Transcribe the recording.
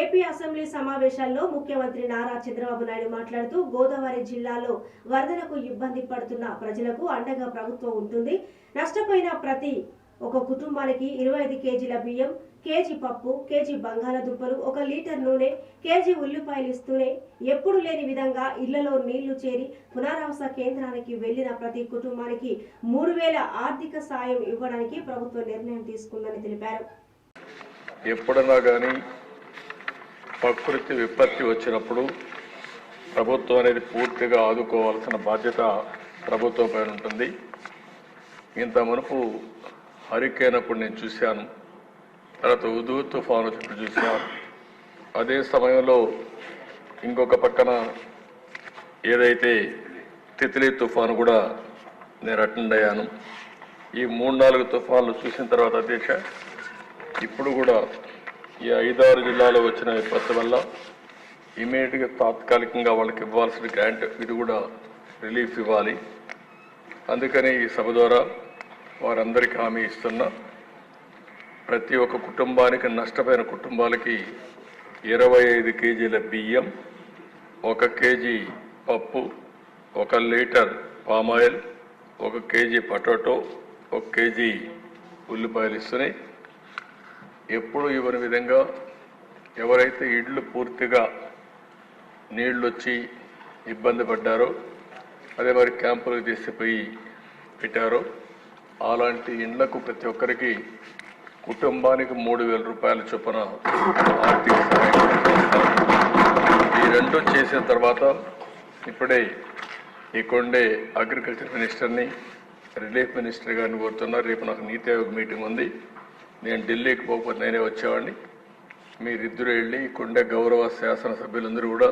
AP assembly సమావేశాల్లో ముఖ్యమంత్రి నారా చంద్రబాబు నాయుడు మాట్లాడుతూ గోదావరి జిల్లాలో వరదలకు ఇబ్బంది పడుతున్న ప్రజలకు అండగా ప్రభుత్వం ఉంటుంది. నష్టపోయిన ప్రతి ఒక కుటుంబానికి 25 కేజీల బియ్యం, కేజీ పప్పు, కేజీ బంగాళాదుంపలు, 1 లీటర్ నూనె, కేజీ ఉల్లిపాయలు ఇస్తూనే ఎప్పుడు లేని విధంగా ఇళ్లలో నీళ్లు చేరి పునరావాస కేంద్రానికి వెళ్లిన ప్రతి కుటుంబానికి 3000 ఆర్థిక సాయం ఇవ్వడానికి ప్రభుత్వం నిర్ణయం తీసుకుందని తెలిపారు. ఎప్పుడన్నా కానీ ప్రకృతి విపత్తి వచ్చినప్పుడు ప్రభుత్వం అనేది పూర్తిగా ఆదుకోవాల్సిన బాధ్యత ప్రభుత్వం పైన ఉంటుంది. ఇంత మునుపు హరికేన్ అప్పుడు నేను చూశాను, తర్వాత ఉదూ తుఫాను వచ్చినప్పుడు చూశాను. అదే సమయంలో ఇంకొక పక్కన ఏదైతే తిత్లీ తుఫాను కూడా నేను అటెండ్ అయ్యాను. ఈ 3-4 తుఫాన్లు చూసిన తర్వాత అధ్యక్ష, ఇప్పుడు కూడా ఈ 5-6 జిల్లాలో వచ్చిన విపత్తు వల్ల ఇమీడియట్గా తాత్కాలికంగా వాళ్ళకి ఇవ్వాల్సిన గ్రాంట్ ఇది కూడా రిలీఫ్ ఇవ్వాలి. అందుకని ఈ సభ ద్వారా వారందరికీ హామీ ఇస్తున్నా, ప్రతి ఒక్క కుటుంబానికి, నష్టపోయిన కుటుంబాలకి 25 కేజీల బియ్యం, 1 కేజీ పప్పు, 1 litre palm oil, 1 KG potato, 1 KG ఉల్లిపాయలు ఇస్తున్నాయి. ఎప్పుడు ఇవ్వని విధంగా ఎవరైతే ఇళ్ళు పూర్తిగా నీళ్ళు వచ్చి ఇబ్బంది పడ్డారో, అదే మరి క్యాంపులకు తీసుకుపోయి పెట్టారో అలాంటి ఇండ్లకు ప్రతి ఒక్కరికి కుటుంబానికి 3000 రూపాయల చొప్పున ఆర్థిక సహాయం. ఈ రెండు చేసిన తర్వాత ఇప్పుడే ఈ కొండే అగ్రికల్చర్ మినిస్టర్ని, రిలీఫ్ మినిస్టర్ గారిని కోరుతున్నారు. రేపు నాకు నీతి ఆయోగ్ మీటింగ్ ఉంది. నేను ఢిల్లీకి పోకపోతే నేనే వచ్చేవాడిని. మీరిద్దరూ వెళ్ళి కొండే గౌరవ శాసనసభ్యులందరూ కూడా